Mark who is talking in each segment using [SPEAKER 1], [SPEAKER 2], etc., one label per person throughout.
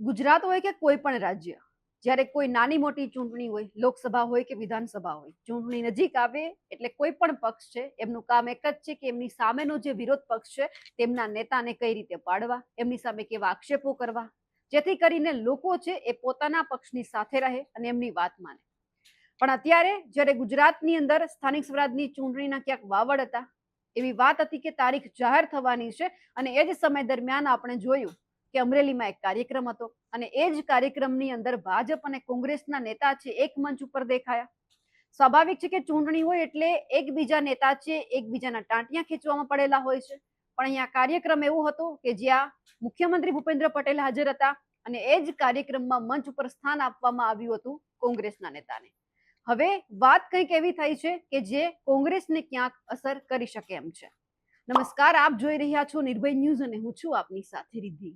[SPEAKER 1] ગુજરાત હોય કે કોઈ પણ રાજ્ય, જ્યારે કોઈ નાની મોટી ચૂંટણી હોય, લોકસભા હોય કે વિધાનસભા હોય, ચૂંટણી નજીક આવે એટલે કોઈ પણ પક્ષ છે એમનું કામ એક જ છે કે એમની સામેનો જે વિરોધ પક્ષ છે તેમના નેતાને કઈ રીતે પાડવા, એમની સામે કેવા આક્ષેપો કરવા, જેથી કરીને લોકો છે એ પોતાના પક્ષની સાથે રહે અને એમની વાત માને. પણ અત્યારે જ્યારે ગુજરાતની અંદર સ્થાનિક સ્વરાજની ચૂંટણીના ક્યાંક વાવડ હતા, એવી વાત હતી કે તારીખ જાહેર થવાની છે અને એ જ સમય દરમિયાન આપણે જોયું કે અમરેલીમાં એક કાર્યક્રમ હતો અને એ જ કાર્યક્રમની અંદર ભાજપ અને કોંગ્રેસના નેતા છે એક મંચ ઉપર દેખાયા. સ્વાભાવિક છે કે ચૂંટણી હોય એટલે એકબીજા નેતા છે એકબીજાના ટાંટિયા ખેંચવામાં પડેલા હોય છે. પણ અહીંયા કાર્યક્રમ એવો હતો કે જ્યાં મુખ્યમંત્રી ભૂપેન્દ્ર પટેલ હાજર હતા અને એ જ કાર્યક્રમમાં મંચ ઉપર સ્થાન આપવામાં આવ્યું હતું કોંગ્રેસના નેતાને. હવે વાત કંઈક એવી થઈ છે કે જે કોંગ્રેસને ક્યાંક અસર કરી શકે એમ છે. નમસ્કાર, આપ જોઈ રહ્યા છો નિર્ભય ન્યૂઝ અને હું છું આપની સાથે રિદ્ધિ.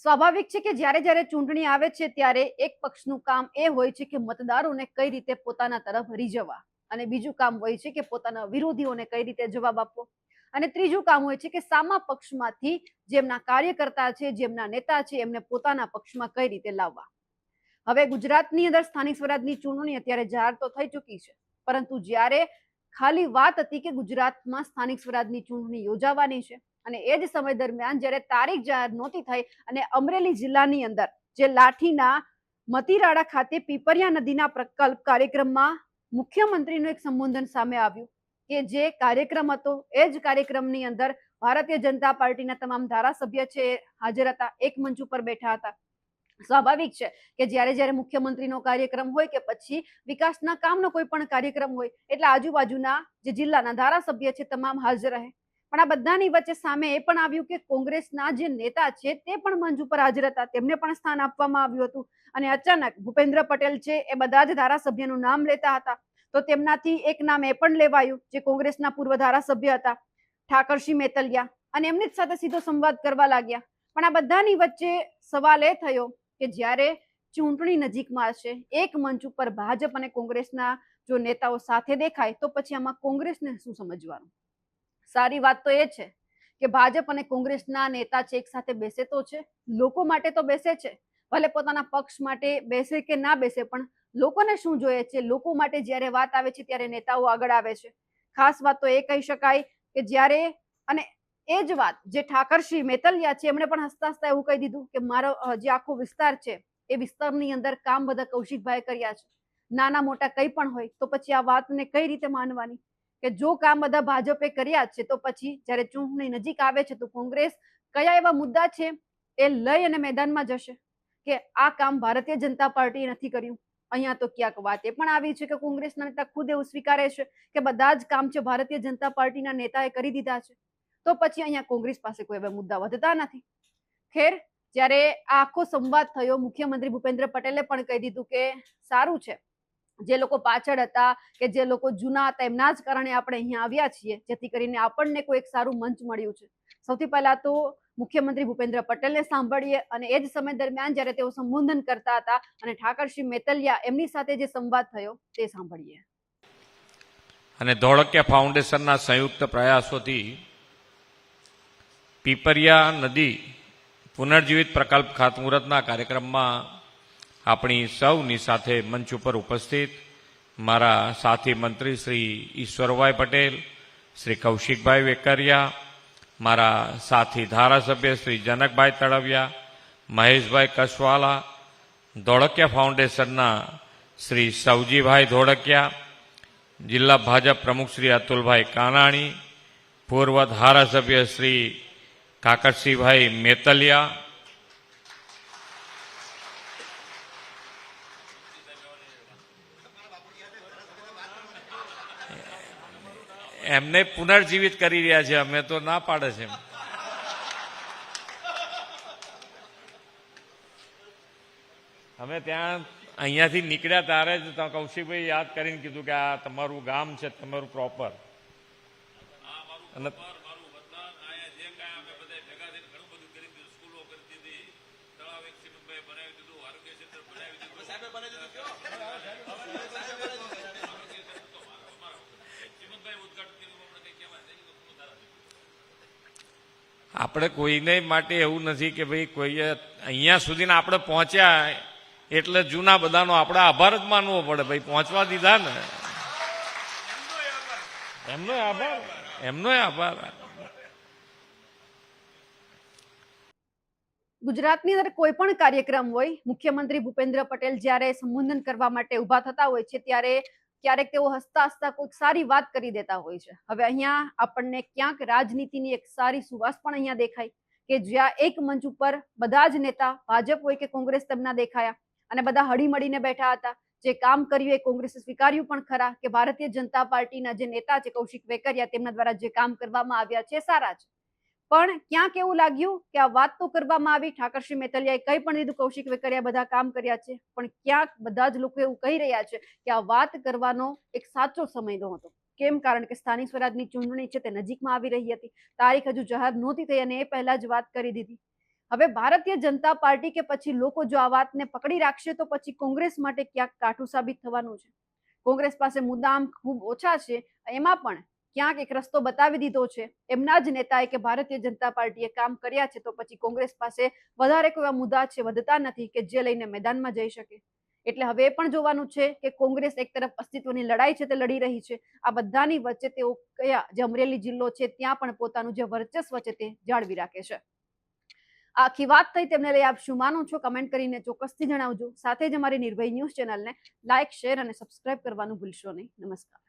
[SPEAKER 1] સ્વાભાવિક છે કે જ્યારે જ્યારે ચૂંટણી આવે છે ત્યારે એક પક્ષનું કામ એ હોય છે કે મતદારોને કઈ રીતે પોતાના તરફ રીઝવવા, અને બીજું કામ હોય છે કે પોતાના વિરોધીઓને કઈ રીતે જવાબ આપવો, અને ત્રીજું કામ હોય છે કે સામા પક્ષમાંથી જેમના કાર્યકર્તા છે, જેમના નેતા છે, એમને પોતાના પક્ષમાં કઈ રીતે લાવવા. હવે ગુજરાતની અંદર સ્થાનિક સ્વરાજની ચૂંટણી અત્યારે જાહેર તો થઈ ચૂકી છે, પરંતુ જ્યારે ખાલી વાત હતી કે ગુજરાતમાં સ્થાનિક સ્વરાજની ચૂંટણી યોજાવાની છે અને એ જ સમય દરમિયાન જ્યારે તારીખ જાહેર નહોતી થઈ અને અમરેલી જિલ્લાની અંદર જે લાઠીના મતીરાડા ખાતે પીપરિયા નદીના પ્રકલ્પ કાર્યક્રમમાં મુખ્યમંત્રીનું એક સંબોધન સામે આવ્યું કે જે કાર્યક્રમ હતો એ જ કાર્યક્રમની અંદર ભારતીય જનતા પાર્ટીના તમામ ધારાસભ્ય છે હાજર હતા, એક મંચ ઉપર બેઠા હતા. સ્વાભાવિક છે કે જ્યારે જ્યારે મુખ્યમંત્રીનો કાર્યક્રમ હોય કે પછી વિકાસના કામનો કોઈ પણ કાર્યક્રમ હોય એટલે આજુબાજુના જે જિલ્લાના ધારાસભ્ય છે તમામ હાજર રહે. પણ આ બધાની વચ્ચે સામે એ પણ આવ્યું કે કોંગ્રેસના જે નેતા છે તે પણ મંચ ઉપર હાજર હતા, તેમને પણ સ્થાન આપવામાં આવ્યું હતું. અને અચાનક ભૂપેન્દ્ર પટેલ છે એ બધા જ ધારાસભ્યનું નામ લેતા હતા, તો તેમનાથી એક નામ એ પણ લેવાયું જે કોંગ્રેસના પૂર્વ ધારાસભ્ય હતા ઠાકરસિંહ મેતલિયા, અને એમની જ સાથે સીધો સંવાદ કરવા લાગ્યા. પણ આ બધાની વચ્ચે સવાલ એ થયો કે જ્યારે ચૂંટણી નજીકમાં હશે, એક મંચ ઉપર ભાજપ અને કોંગ્રેસના જો નેતાઓ સાથે દેખાય તો પછી આમાં કોંગ્રેસને શું સમજવાનું. સારી વાત તો એ છે કે ભાજપ અને કોંગ્રેસના નેતા છે એક સાથે બેસે તો છે, લોકો માટે તો બેસે છે, ભલે પોતાના પક્ષ માટે બેસે કે ના બેસે, પણ લોકોને શું જોઈએ છે, લોકો માટે જ્યારે વાત આવે છે ત્યારે નેતાઓ આગળ આવે છે. ખાસ વાત તો એ કહી શકાય કે જ્યારે, અને એ જ વાત જે ઠાકરસિંહ મેતલિયા છે એમણે પણ હસતા હસતા એવું કહી દીધું કે મારો જે આખો વિસ્તાર છે એ વિસ્તારની અંદર કામ બધા કૌશિકભાઈ કર્યા છે. નાના મોટા કંઈ પણ હોય તો પછી આ વાતને કઈ રીતે માનવાની કે જો કામ બધા ભાજપે કર્યા છે તો પછી જ્યારે ચૂંટણી નજીક આવે છે તો કોંગ્રેસ કયા એવા મુદ્દા છે એ લઈ અને મેદાનમાં જશે કે આ કામ ભારતીય જનતા પાર્ટીએ નથી કર્યું. અહીંયા તો ક્યાંક વાત એ પણ આવી છે કે કોંગ્રેસના નેતા ખુદ એવું સ્વીકારે છે કે બધા જ કામ છે ભારતીય જનતા પાર્ટીના નેતાએ કરી દીધા છે, તો પછી અહીંયા કોંગ્રેસ પાસે કોઈ એવા મુદ્દા વધતા નથી. ખેર, જ્યારે આ આખો સંવાદ થયો, મુખ્યમંત્રી ભૂપેન્દ્ર પટેલે પણ કહી દીધું કે સારું છે, જે લોકો પાછળ હતા કે જે લોકો જૂના હતા એમના જ કારણે આપણે અહીંયા આવ્યા છીએ, જેથી કરીને આપણને કોઈ એક સારું મંચ મળ્યું છે. સૌથી પહેલા તો મુખ્યમંત્રી ભૂપેન્દ્ર પટેલને સાંભળીએ અને એ જ સમય દરમિયાન જ્યારે તેઓ સંબોધન કરતા હતા અને ઠાકરસિંહ મેતલિયા એમની સાથે જે સંવાદ થયો તે સાંભળીએ.
[SPEAKER 2] અને ધોળકિયા ફાઉન્ડેશનના સંયુક્ત પ્રયાસોથી પીપરિયા નદી પુનર્જીવિત પ્રકલ્પ ખાતમુહૂર્તના કાર્યક્રમમાં આપણી સૌની સાથે મંચ ઉપર ઉપસ્થિત મારા સાથી મંત્રી શ્રી ઈશ્વરભાઈ પટેલ, શ્રી કૌશિકભાઈ વેકરિયા, મારા સાથી ધારાસભ્ય શ્રી જનકભાઈ તળવિયા, મહેશભાઈ કસવાલા, ધોળકિયા ફાઉન્ડેશનના શ્રી સવજીભાઈ ધોળકિયા, જિલ્લા ભાજપ પ્રમુખ શ્રી અતુલભાઈ કાનાણી, પૂર્વ ધારાસભ્ય શ્રી કાકરસિંહભાઈ મેતલિયા, એમને પુનર્જીવિત કરી રહ્યા છે, અમે તો ના પાડે છે. અમે ત્યાં અહીંયાથી નીકળ્યા ત્યારે જ કૌશિકભાઈ યાદ કરીને કીધું કે આ તમારું ગામ છે, તમારું પ્રોપર. અને આપણે કોઈને માટે એવું નથી કે ભાઈ કોઈએ અહીંયા સુધીને આપણે પહોંચ્યા એટલે જૂના બધાનો આપણે આભાર જ માનવો પડે. ભાઈ પહોંચવા દીધા ને, એમનો આભાર.
[SPEAKER 1] ગુજરાતની અંદર કોઈ પણ કાર્યક્રમ હોય, મુખ્યમંત્રી ભૂપેન્દ્ર પટેલ જ્યારે સંબોધન કરવા માટે ઉભા થતા હોય છે ત્યારે ક્યારેક તેઓ હસતા હસતા કોઈક સારી વાત કરી દેતા હોય છે. હવે અહીંયા આપણને ક્યાંક રાજનીતિની એક સારી સુવાસ પણ અહીંયા દેખાય કે જ્યાં એક મંચ ઉપર બધા જ નેતા, ભાજપ હોય કે કોંગ્રેસ, તેમના દેખાયા અને બધા હળીમળીને બેઠા હતા. જે કામ કર્યું એ કોંગ્રેસે સ્વીકાર્યું પણ ખરા કે ભારતીય જનતા પાર્ટીના જે નેતા છે કૌશિક વેકરિયા, તેમના દ્વારા જે કામ કરવામાં આવ્યા છે સારા છે. પણ ક્યાંક એવું લાગ્યું કે આ વાત તો કરવામાં આવી, ઠાકરસિંહ મેતલિયાએ કઈ પણ દીધું, કૌશિક વેકરિયા બધા કામ કર્યા છે, પણ ક્યાંક બધા જ લોકો એવું કહી રહ્યા છે કે આ વાત કરવાનો એક સાચો સમય નહોતો. કેમ? કારણ કે સ્થાનિક સ્વરાજની ચૂંટણી છે તે નજીકમાં આવી રહી હતી, તારીખ હજુ જાહેર નહોતી થઈ અને એ પહેલા જ વાત કરી દીધી. હવે ભારતીય જનતા પાર્ટી કે પછી લોકો જો આ વાતને પકડી રાખશે તો પછી કોંગ્રેસ માટે ક્યાંક કાઠું સાબિત થવાનું છે. કોંગ્રેસ પાસે મુદ્દા આમ ખૂબ ઓછા છે, એમાં પણ ક્યાંક એક રસ્તો બતાવી દીધો છે એમના જ નેતાએ કે ભારતીય જનતા પાર્ટીએ કામ કર્યા છે, તો પછી કોંગ્રેસ પાસે વધારે કોઈ મુદ્દા છે વધતા નથી કે જે લઈને મેદાનમાં જઈ શકે. એટલે હવે એ પણ જોવાનું છે કે કોંગ્રેસ એક તરફ અસ્તિત્વની લડાઈ છે તે લડી રહી છે, આ બધાની વચ્ચે તેઓ કયા, જે અમરેલી જિલ્લો છે ત્યાં પણ પોતાનું જે વર્ચસ્વ છે તે જાળવી રાખે છે. આખી વાત થઈ તેમને લઈ આપ શું માનો છો કમેન્ટ કરીને ચોક્કસથી જણાવજો. સાથે જ અમારી નિર્ભય ન્યૂઝ ચેનલને લાઇક, શેર અને સબસ્ક્રાઇબ કરવાનું ભૂલશો નહીં. નમસ્કાર.